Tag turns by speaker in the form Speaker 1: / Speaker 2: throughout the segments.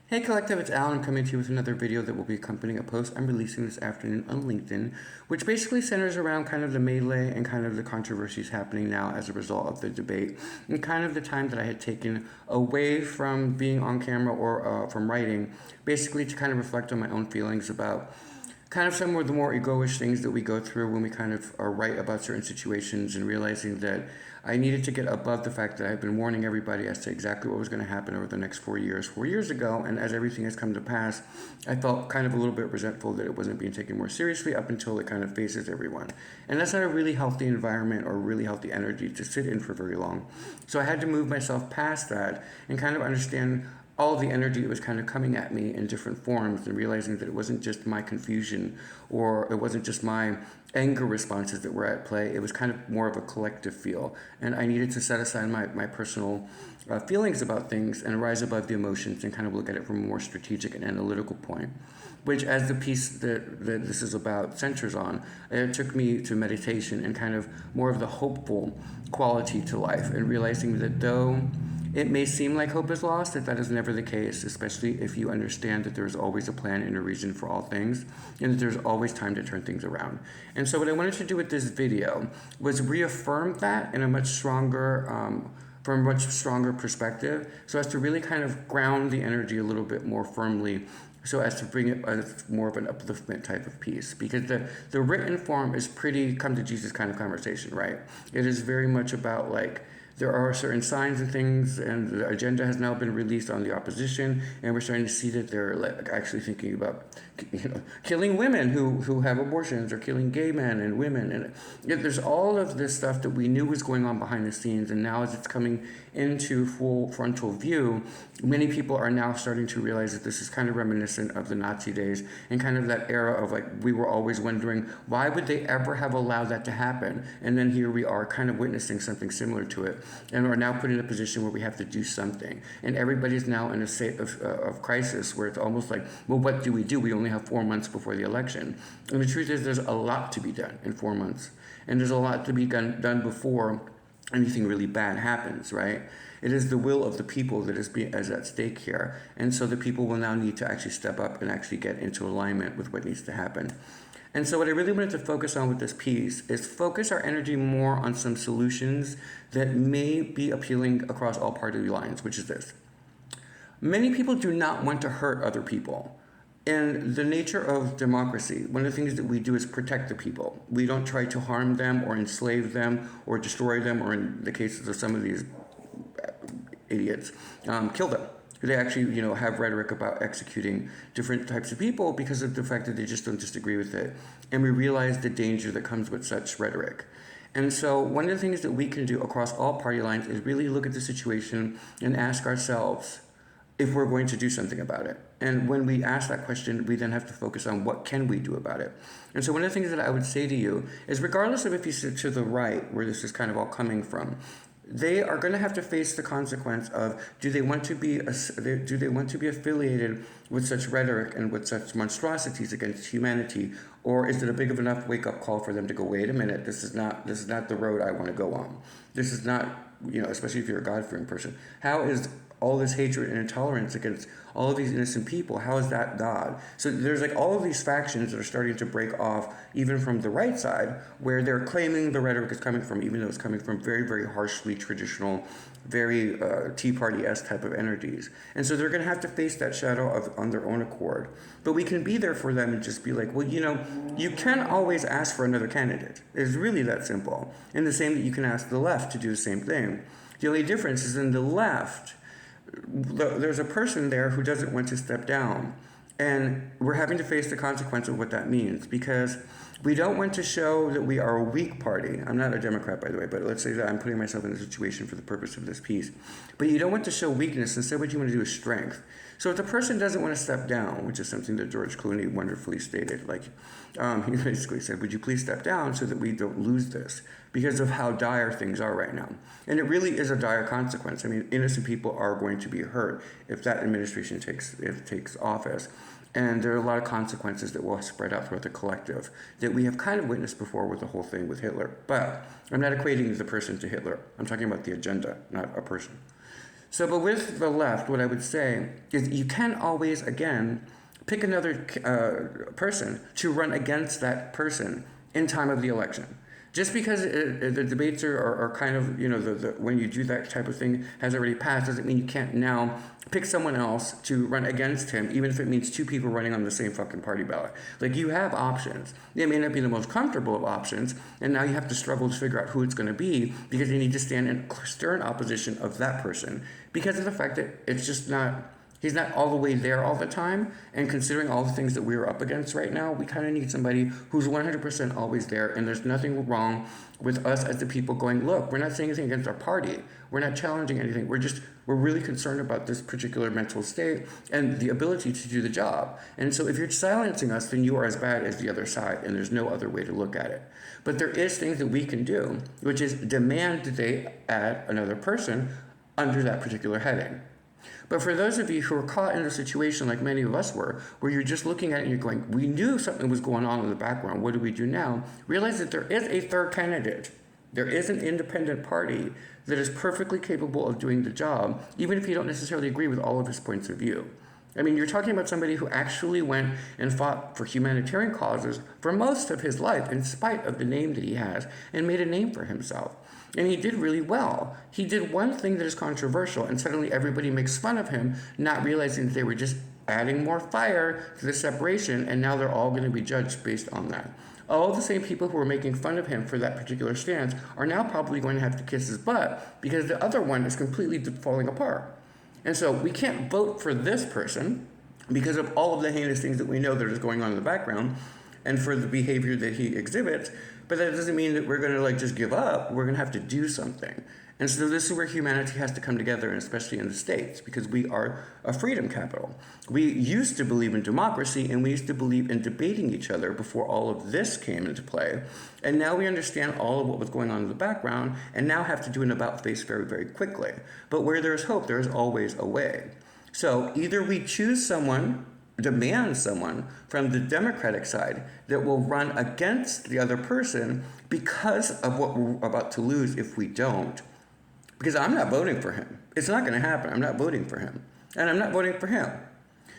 Speaker 1: Hey Collective, it's Alan. I'm coming to you with another video that will be accompanying a post I'm releasing this afternoon on LinkedIn, which basically centers around kind of the melee and kind of the controversies happening now as a result of the debate, and kind of the time that I had taken away from being on camera or from writing, basically to kind of reflect on my own feelings about kind of some of the more egoish things that we go through when we kind of are right about certain situations, and realizing that I needed to get above the fact that I've been warning everybody as to exactly what was going to happen over the next 4 years, 4 years ago, and as everything has come to pass, I felt kind of a little bit resentful that it wasn't being taken more seriously up until it kind of faces everyone. And that's not a really healthy environment or really healthy energy to sit in for very long. So I had to move myself past that and kind of understand all of the energy that was kind of coming at me in different forms, and realizing that it wasn't just my confusion or it wasn't just my anger responses that were at play. It was kind of more of a collective feel. And I needed to set aside my personal feelings about things and rise above the emotions and kind of look at it from a more strategic and analytical point. Which, as the piece that this is about centers on, it took me to meditation and kind of more of the hopeful quality to life, and realizing that though it may seem like hope is lost, that is never the case, especially if you understand that there is always a plan and a reason for all things, and that there's always time to turn things around. And so what I wanted to do with this video was reaffirm that in a much stronger, from a much stronger perspective, so as to really kind of ground the energy a little bit more firmly, so as to bring it as more of an upliftment type of piece. Because the written form is pretty come to Jesus kind of conversation, right? It is very much about like, there are certain signs and things, and the agenda has now been released on the opposition, and we're starting to see that they're like actually thinking about, killing women who have abortions, or killing gay men and women, and there's all of this stuff that we knew was going on behind the scenes, and now as it's coming into full frontal view, many people are now starting to realize that this is kind of reminiscent of the Nazi days and kind of that era of like, we were always wondering why would they ever have allowed that to happen, and then here we are kind of witnessing something similar to it, and are now put in a position where we have to do something, and everybody's now in a state of crisis where it's almost like, well, what do? We only have 4 months before the election, and the truth is there's a lot to be done in 4 months, and there's a lot to be done before anything really bad happens, right? It is the will of the people that is at stake here, and so the people will now need to actually step up and actually get into alignment with what needs to happen. And so what I really wanted to focus on with this piece is focus our energy more on some solutions that may be appealing across all party lines, which is this. Many people do not want to hurt other people. In the nature of democracy, one of the things that we do is protect the people. We don't try to harm them or enslave them or destroy them, or in the cases of some of these idiots, kill them. They actually, have rhetoric about executing different types of people because of the fact that they just don't disagree with it. And we realize the danger that comes with such rhetoric. And so one of the things that we can do across all party lines is really look at the situation and ask ourselves if we're going to do something about it. And when we ask that question, we then have to focus on what can we do about it. And so one of the things that I would say to you is, regardless of if you sit to the right, where this is kind of all coming from, they are going to have to face the consequence of, do they want to be affiliated with such rhetoric and with such monstrosities against humanity, or is it a big of enough wake-up call for them to go, wait a minute, this is not the road I want to go on. This is not, especially if you're a God-fearing person. How is all this hatred and intolerance against all of these innocent people, how is that God? So there's like all of these factions that are starting to break off, even from the right side, where they're claiming the rhetoric is coming from, even though it's coming from very, very harshly traditional, very Tea Party-esque type of energies. And so they're going to have to face that shadow on their own accord. But we can be there for them and just be like, well, you can always ask for another candidate. It's really that simple. And the same that you can ask the left to do the same thing. The only difference is in the left, there's a person there who doesn't want to step down, and we're having to face the consequence of what that means, because we don't want to show that we are a weak party. I'm not a Democrat, by the way, but let's say that I'm putting myself in a situation for the purpose of this piece. But you don't want to show weakness. Instead, what you want to do is strength. So if the person doesn't want to step down, which is something that George Clooney wonderfully stated, he basically said, would you please step down so that we don't lose this, because of how dire things are right now. And it really is a dire consequence. I mean, innocent people are going to be hurt if that administration takes office. And there are a lot of consequences that will spread out throughout the collective that we have kind of witnessed before with the whole thing with Hitler. But I'm not equating the person to Hitler. I'm talking about the agenda, not a person. So, but with the left, what I would say is you can always, again, pick another person to run against that person in time of the election. Just because the debates are kind of, when you do that type of thing has already passed, doesn't mean you can't now pick someone else to run against him, even if it means two people running on the same fucking party ballot. Like, you have options. They may not be the most comfortable of options, and now you have to struggle to figure out who it's going to be because you need to stand in stern opposition of that person because of the fact that it's just not. He's not all the way there all the time, and considering all the things that we're up against right now, we kind of need somebody who's 100% always there, and there's nothing wrong with us as the people going, look, we're not saying anything against our party. We're not challenging anything. We're really concerned about this particular mental state and the ability to do the job. And so if you're silencing us, then you are as bad as the other side, and there's no other way to look at it. But there is things that we can do, which is demand that they add another person under that particular heading. But for those of you who are caught in a situation like many of us were, where you're just looking at it and you're going, we knew something was going on in the background, what do we do now? Realize that there is a third candidate. There is an independent party that is perfectly capable of doing the job, even if you don't necessarily agree with all of his points of view. I mean, you're talking about somebody who actually went and fought for humanitarian causes for most of his life, in spite of the name that he has, and made a name for himself. And he did really well. He did one thing that is controversial, and suddenly everybody makes fun of him, not realizing that they were just adding more fire to the separation, and now they're all going to be judged based on that. All the same people who were making fun of him for that particular stance are now probably going to have to kiss his butt because the other one is completely falling apart. And so we can't vote for this person because of all of the heinous things that we know that is going on in the background and for the behavior that he exhibits. But that doesn't mean that we're going to just give up. We're going to have to do something. And so this is where humanity has to come together, and especially in the States, because we are a freedom capital. We used to believe in democracy, and we used to believe in debating each other before all of this came into play. And now we understand all of what was going on in the background, and now have to do an about-face very, very quickly. But where there is hope, there is always a way. So either we choose someone, demand someone from the Democratic side that will run against the other person because of what we're about to lose if we don't. Because I'm not voting for him. It's not going to happen. I'm not voting for him. And I'm not voting for him.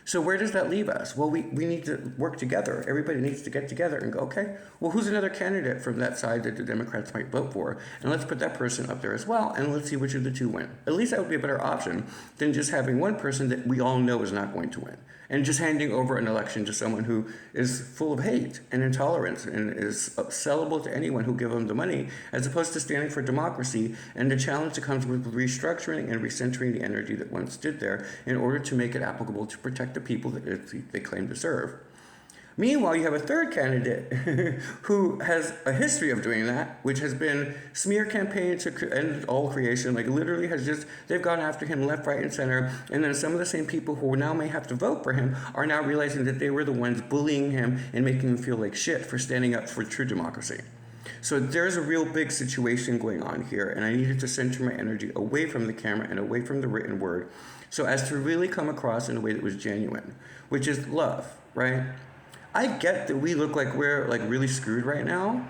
Speaker 1: So where does that leave us? Well, we need to work together. Everybody needs to get together and go, okay, well, who's another candidate from that side that the Democrats might vote for? And let's put that person up there as well, and let's see which of the two win. At least that would be a better option than just having one person that we all know is not going to win. And just handing over an election to someone who is full of hate and intolerance and is sellable to anyone who give them the money, as opposed to standing for democracy and the challenge that comes with restructuring and recentering the energy that once stood there in order to make it applicable to protect the people that they claim to serve. Meanwhile, you have a third candidate who has a history of doing that, which has been smear campaign to end all creation. Like, literally they've gone after him left, right, and center. And then some of the same people who now may have to vote for him are now realizing that they were the ones bullying him and making him feel like shit for standing up for true democracy. So there's a real big situation going on here, and I needed to center my energy away from the camera and away from the written word so as to really come across in a way that was genuine, which is love, right? I get that we look like we're really screwed right now,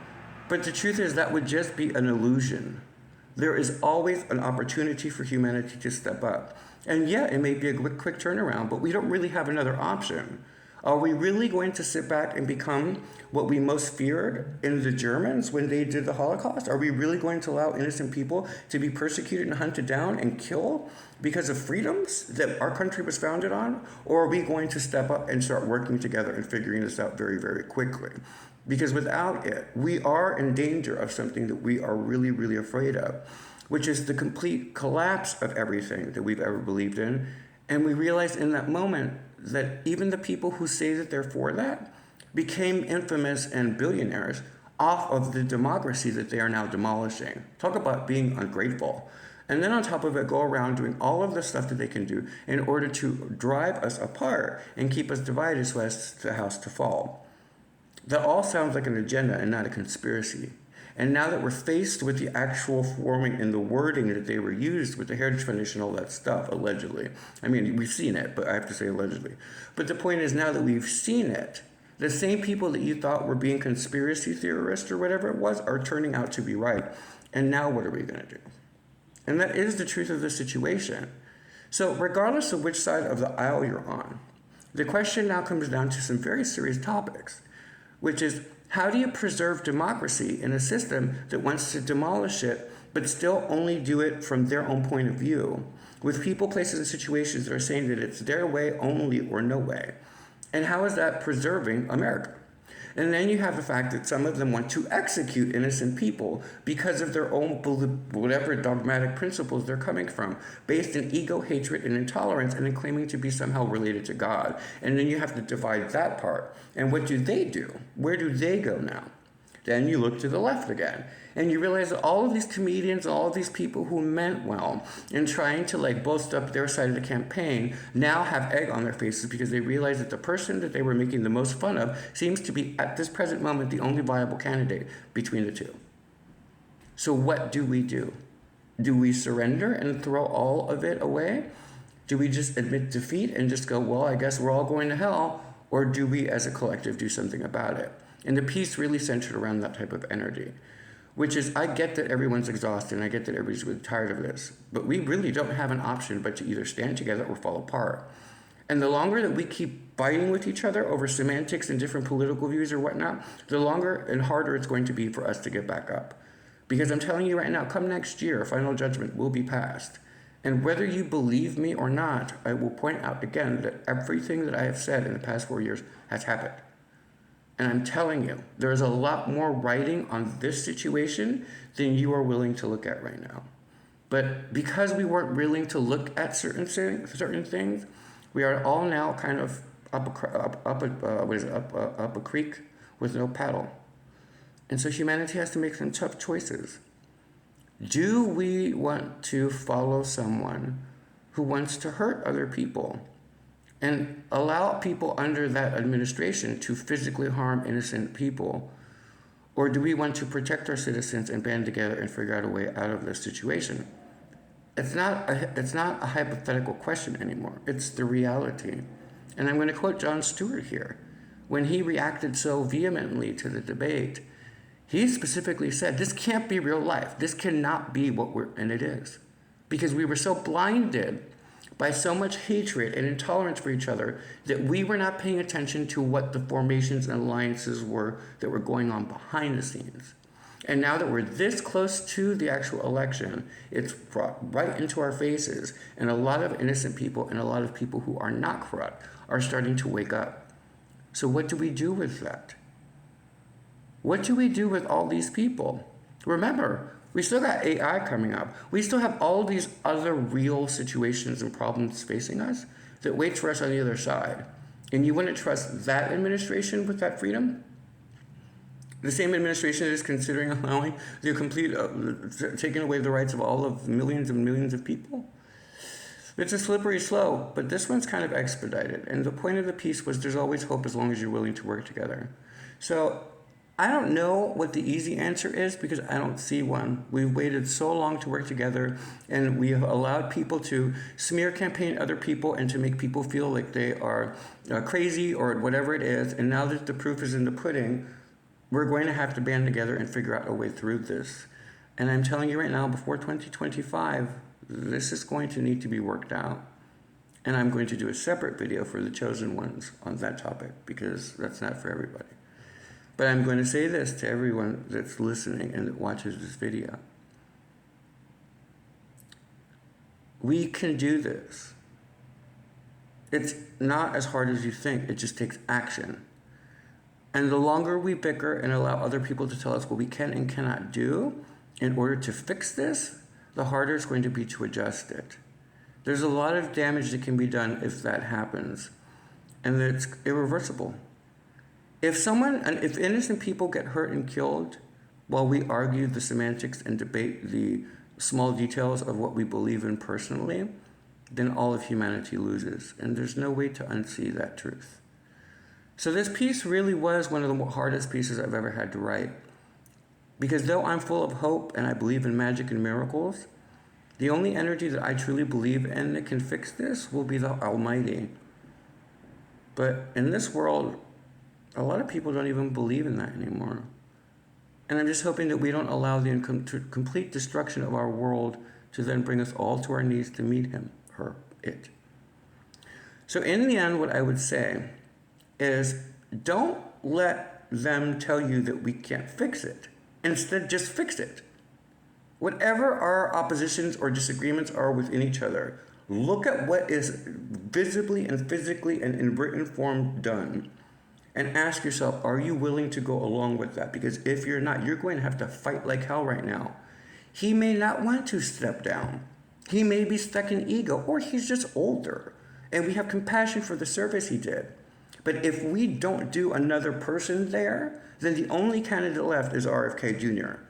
Speaker 1: but the truth is that would just be an illusion. There is always an opportunity for humanity to step up. And yeah, it may be a quick turnaround, but we don't really have another option. Are we really going to sit back and become what we most feared in the Germans when they did the Holocaust? Are we really going to allow innocent people to be persecuted and hunted down and killed because of freedoms that our country was founded on? Or are we going to step up and start working together and figuring this out very, very quickly? Because without it, we are in danger of something that we are really, really afraid of, which is the complete collapse of everything that we've ever believed in. And we realized in that moment that even the people who say that they're for that became infamous and billionaires off of the democracy that they are now demolishing. Talk about being ungrateful. And then on top of it, go around doing all of the stuff that they can do in order to drive us apart and keep us divided so as the house to fall. That all sounds like an agenda and not a conspiracy. And now that we're faced with the actual forming and the wording that they were used with the Heritage Foundation and all that stuff, allegedly. I mean, we've seen it, but I have to say allegedly. But the point is, now that we've seen it, the same people that you thought were being conspiracy theorists or whatever it was are turning out to be right. And now what are we going to do? And that is the truth of the situation. So, regardless of which side of the aisle you're on, the question now comes down to some very serious topics, which is how do you preserve democracy in a system that wants to demolish it, but still only do it from their own point of view, with people, places, and situations that are saying that it's their way only or no way? And how is that preserving America? And then you have the fact that some of them want to execute innocent people because of their own, whatever dogmatic principles they're coming from, based in ego, hatred, and intolerance, and then claiming to be somehow related to God. And then you have to divide that part. And what do they do? Where do they go now? Then you look to the left again, and you realize that all of these comedians, all of these people who meant well in trying to like boast up their side of the campaign now have egg on their faces because they realize that the person that they were making the most fun of seems to be, at this present moment, the only viable candidate between the two. So what do we do? Do we surrender and throw all of it away? Do we just admit defeat and just go, well, I guess we're all going to hell? Or do we as a collective do something about it? And the piece really centered around that type of energy, which is, I get that everyone's exhausted and I get that everybody's really tired of this, but we really don't have an option but to either stand together or fall apart. And the longer that we keep fighting with each other over semantics and different political views or whatnot, the longer and harder it's going to be for us to get back up. Because I'm telling you right now, come next year, final judgment will be passed. And whether you believe me or not, I will point out again that everything that I have said in the past 4 years has happened. And I'm telling you, there's a lot more writing on this situation than you are willing to look at right now. But because we weren't willing to look at certain things, we are all now kind of up a creek with no paddle. And so humanity has to make some tough choices. Do we want to follow someone who wants to hurt other people and allow people under that administration to physically harm innocent people? Or do we want to protect our citizens and band together and figure out a way out of this situation? It's not a hypothetical question anymore. It's the reality. And I'm going to quote Jon Stewart here. When he reacted so vehemently to the debate, he specifically said, this can't be real life. This cannot be what and it is. Because we were so blinded by so much hatred and intolerance for each other that we were not paying attention to what the formations and alliances were that were going on behind the scenes. And now that we're this close to the actual election, it's brought right into our faces. And a lot of innocent people and a lot of people who are not corrupt are starting to wake up. So what do we do with that? What do we do with all these people? Remember, we still got AI coming up. We still have all these other real situations and problems facing us that wait for us on the other side. And you wouldn't trust that administration with that freedom? The same administration that is considering allowing the complete, taking away the rights of all of millions and millions of people? It's a slippery slope, but this one's kind of expedited. And the point of the piece was there's always hope as long as you're willing to work together. So I don't know what the easy answer is because I don't see one. We've waited so long to work together, and we have allowed people to smear campaign other people and to make people feel like they are crazy or whatever it is. And now that the proof is in the pudding, we're going to have to band together and figure out a way through this. And I'm telling you right now, before 2025, this is going to need to be worked out. And I'm going to do a separate video for the chosen ones on that topic because that's not for everybody. But I'm going to say this to everyone that's listening and that watches this video. We can do this. It's not as hard as you think. It just takes action. And the longer we bicker and allow other people to tell us what we can and cannot do in order to fix this, the harder it's going to be to adjust it. There's a lot of damage that can be done if that happens, and it's irreversible. If innocent people get hurt and killed while we argue the semantics and debate the small details of what we believe in personally, then all of humanity loses, and there's no way to unsee that truth. So this piece really was one of the hardest pieces I've ever had to write. Because though I'm full of hope and I believe in magic and miracles, the only energy that I truly believe in that can fix this will be the Almighty. But in this world, a lot of people don't even believe in that anymore. And I'm just hoping that we don't allow the complete destruction of our world to then bring us all to our knees to meet him, her, it. So in the end, what I would say is don't let them tell you that we can't fix it. Instead, just fix it. Whatever our oppositions or disagreements are within each other, look at what is visibly and physically and in written form done and ask yourself, are you willing to go along with that? Because if you're not, you're going to have to fight like hell right now. He may not want to step down. He may be stuck in ego, or he's just older. And we have compassion for the service he did. But if we don't do another person there, then the only candidate left is RFK Jr.,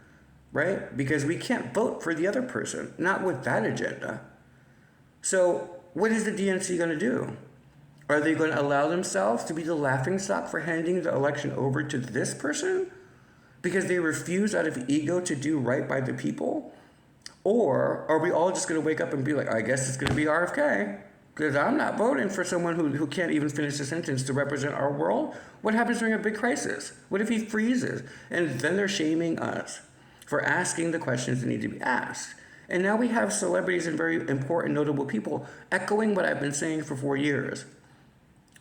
Speaker 1: right? Because we can't vote for the other person, not with that agenda. So what is the DNC going to do? Are they going to allow themselves to be the laughingstock for handing the election over to this person because they refuse out of ego to do right by the people? Or are we all just going to wake up and be like, I guess it's going to be RFK because I'm not voting for someone who can't even finish a sentence to represent our world? What happens during a big crisis? What if he freezes? And then they're shaming us for asking the questions that need to be asked. And now we have celebrities and very important, notable people echoing what I've been saying for 4 years.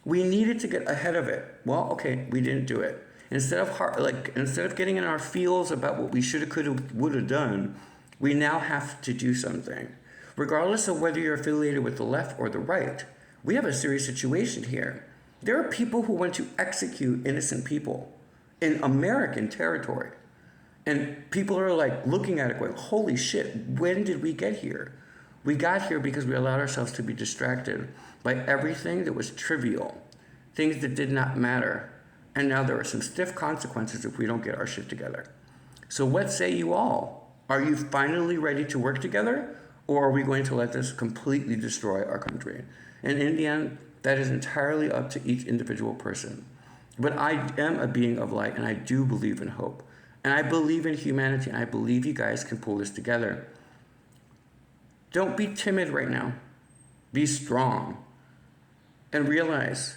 Speaker 1: We needed to get ahead of it. Well, okay, we didn't do it. Instead of getting in our feels about what we should have, could have, would have done, we now have to do something. Regardless of whether you're affiliated with the left or the right, we have a serious situation here. There are people who want to execute innocent people in American territory. And people are like looking at it going, holy shit, when did we get here? We got here because we allowed ourselves to be distracted by everything that was trivial, things that did not matter. And now there are some stiff consequences if we don't get our shit together. So what say you all? Are you finally ready to work together? Or are we going to let this completely destroy our country? And in the end, that is entirely up to each individual person. But I am a being of light, and I do believe in hope. And I believe in humanity, and I believe you guys can pull this together. Don't be timid right now. Be strong. And realize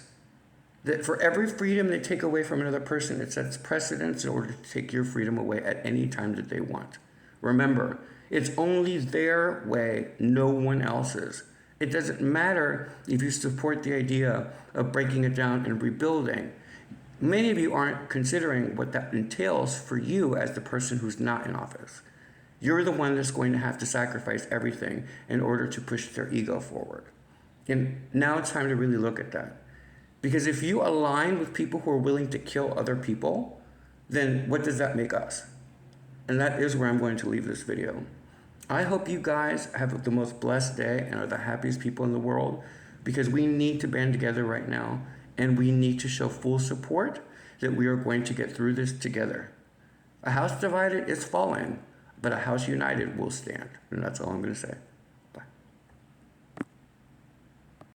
Speaker 1: that for every freedom they take away from another person, it sets precedents in order to take your freedom away at any time that they want. Remember, it's only their way, no one else's. It doesn't matter if you support the idea of breaking it down and rebuilding. Many of you aren't considering what that entails for you as the person who's not in office. You're the one that's going to have to sacrifice everything in order to push their ego forward. And now it's time to really look at that. Because if you align with people who are willing to kill other people, then what does that make us? And that is where I'm going to leave this video. I hope you guys have the most blessed day and are the happiest people in the world, because we need to band together right now, and we need to show full support that we are going to get through this together. A house divided is falling, but a house united will stand. And that's all I'm going to say.